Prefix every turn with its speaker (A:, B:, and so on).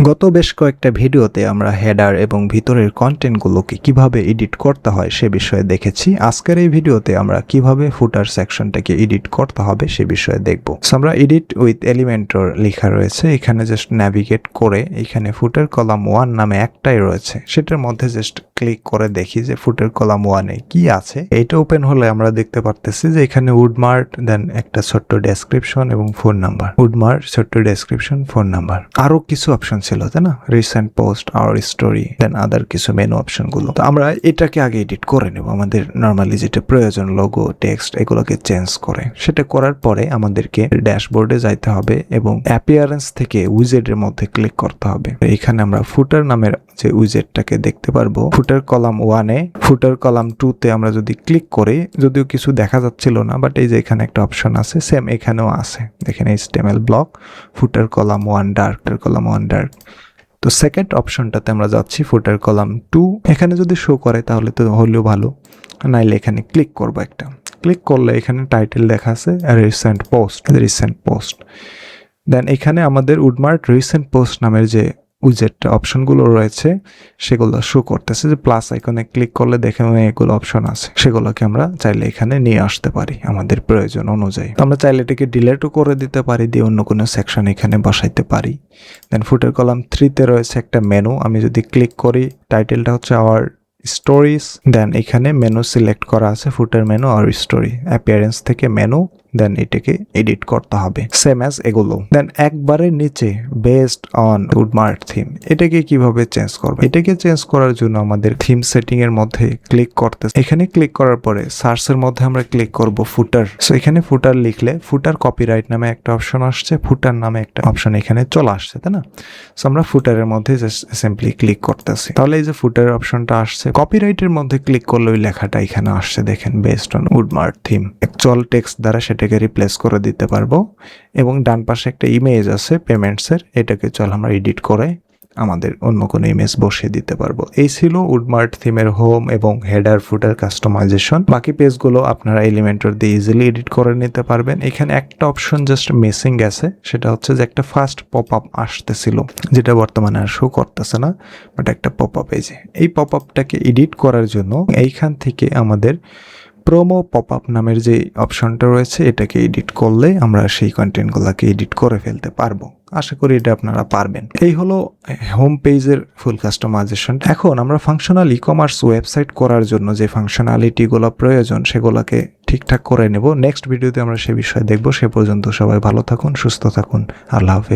A: গত বেশ কয়েকটা ভিডিওতে আমরা হেডার এবং ভিতরের কন্টেন্টগুলোকে কিভাবে এডিট করতে হয় সে বিষয়ে দেখেছি। আজকের এই ভিডিওতে আমরা কিভাবে ফুটার সেকশনটাকে এডিট করতে হবে সে বিষয়ে দেখব। আমরা এডিট উইথ এলিমেন্টর লেখা রয়েছে, এখানে জাস্ট ন্যাভিগেট করে এখানে ফুটার কলাম 1 নামে একটাই রয়েছে, সেটার মধ্যে জাস্ট ক্লিক করে দেখি যে ফুটার কলাম 1 এ কি আছে। এটা ওপেন হলে আমরা দেখতে পারতেছি যে এখানে উডমার্ক, দেন একটা ছোট্ট ডেসক্রিপশন এবং ফোন নাম্বার। উডমার্ক, ছোট্ট ডেসক্রিপশন, ফোন নাম্বার, আরো কিছু অপশন ছিল তাই না, রিসেন্ট পোস্ট, আওয়ার স্টোরি, দেন আদার কিছু মেনু অপশন গুলো। তো আমরা এটাকে আগে এডিট করে নেব, আমাদের নর্মালি যেটা প্রয়োজন লোগো, টেক্সট এগুলোকে চেঞ্জ করে। সেটা করার পরে আমাদেরকে ড্যাশবোর্ডে যাইতে হবে এবং অ্যাপিয়ারেন্স থেকে উইজেটের মধ্যে ক্লিক করতে হবে। এখানে আমরা ফুটার নামের যে উইজেটটাকে দেখতে পারবো। ফুটার কলাম 1 এ, ফুটার কলাম 2 তে আমরা যদি ক্লিক করি, যদিও কিছু দেখা যাচ্ছিল না, বাট এই যে এখানে একটা অপশন আছে, সেম এখানেও আছে, দেখেন HTML ব্লক, ফুটার কলাম 1 ডার্ক, কলাম 1 ডার্ক। তো সেকেন্ড অপশনটাতে আমরা যাচ্ছি, ফুটার কলাম 2। এখানে যদি শো করে তাহলে তো হলেও ভালো, নাইলে এখানে ক্লিক করবো একটা। ক্লিক করলে এখানে টাইটেল দেখা আছে রিসেন্ট পোস্ট, রিসেন্ট পোস্ট। দেন এখানে আমাদের উডমার্ক রিসেন্ট পোস্ট নামের যে উইজেটটা অপশনগুলো রয়েছে সেগুলো শো করতেছে, যে প্লাস আইকনে ক্লিক করলে দেখেন এগুলো অপশন আছে, সেগুলোকে আমরা চাইলে এখানে নিয়ে আসতে পারি আমাদের প্রয়োজন অনুযায়ী। আমরা চাইলে এটাকে ডিলেটও করে দিতে পারি, দিয়ে অন্য কোনো সেকশন এখানে বসাইতে পারি। দেন ফুটার কলাম 3 তে রয়েছে একটা মেনু, আমি যদি ক্লিক করি, টাইটেলটা হচ্ছে আওয়ার স্টোরিজ, দেন এখানে মেনু সিলেক্ট করা আছে, ফুটার মেনু আর স্টোরি, অ্যাপিয়ারেন্স থেকে মেনু, দেন এটাকে এডিট করতে হবে সেম অ্যাজ এগুলো। দেন একবারে নিচে বেসড অন উডমার্ক থিম, এটাকে কিভাবে চেঞ্জ করবে? এটাকে চেঞ্জ করার জন্য আমাদের থিম সেটিং এর মধ্যে ক্লিক করতে, এখানে ক্লিক করার পরে সার্চের মধ্যে আমরা ক্লিক করব ফুটার। সো এখানে ফুটার লিখলে ফুটার কপিরাইট নামে একটা অপশন আসছে, ফুটার নামে একটা অপশন এখানে চলে আসছে তাই না। সো আমরা ফুটারের মধ্যে জাস্ট সিম্পলি ক্লিক করতেছি, তাহলে এই যে ফুটারের অপশনটা আসছে। কপিরাইটের মধ্যে ক্লিক করলে ওই লেখাটা এখানে আসছে, দেখেন based on wordmark theme. Actual text দ্বারা সেটাকে রিপ্লেস করে দিতে পারবো। এবং ডান পাশে একটা ইমেজ আছে পেমেন্টসের, এটাকে চল আমরা এডিট করে আমাদের অন্য কোনো ইমেজ বসিয়ে দিতে পারবো। এই ছিল উডমার্ক থিমের হোম এবং হেডার ফুটার কাস্টমাইজেশন। বাকি পেজগুলো আপনারা এলিমেন্টর দিয়ে ইজিলি এডিট করে নিতে পারবেন। এখানে একটা অপশন জাস্ট মিসিং গেছে, সেটা হচ্ছে যে একটা ফার্স্ট পপ আপ আসতেছিল, যেটা বর্তমানে আর শো করতেছে না, বাট একটা পপ আপ এই যে, এই পপ আপটাকে এডিট করার জন্য এইখান থেকে আমাদের প্রোমো পপ আপ নামের যে অপশনটা রয়েছে, এটাকে এডিট করলে আমরা সেই কন্টেন্টগুলোকে এডিট করে ফেলতে পারবো। আশা করি এটা আপনারা পারবেন। এই হলো হোম পেজের ফুল কাস্টমাইজেশন। এখন আমরা ফাংশনাল ই কমার্স ওয়েবসাইট করার জন্য যে ফাংশনালিটিগুলো প্রয়োজন সেগুলোকে ঠিকঠাক করে নেব। নেক্সট ভিডিওতে আমরা সে বিষয়ে দেখব। সে পর্যন্ত সবাই ভালো থাকুন, সুস্থ থাকুন, আল্লাহ হাফেজ।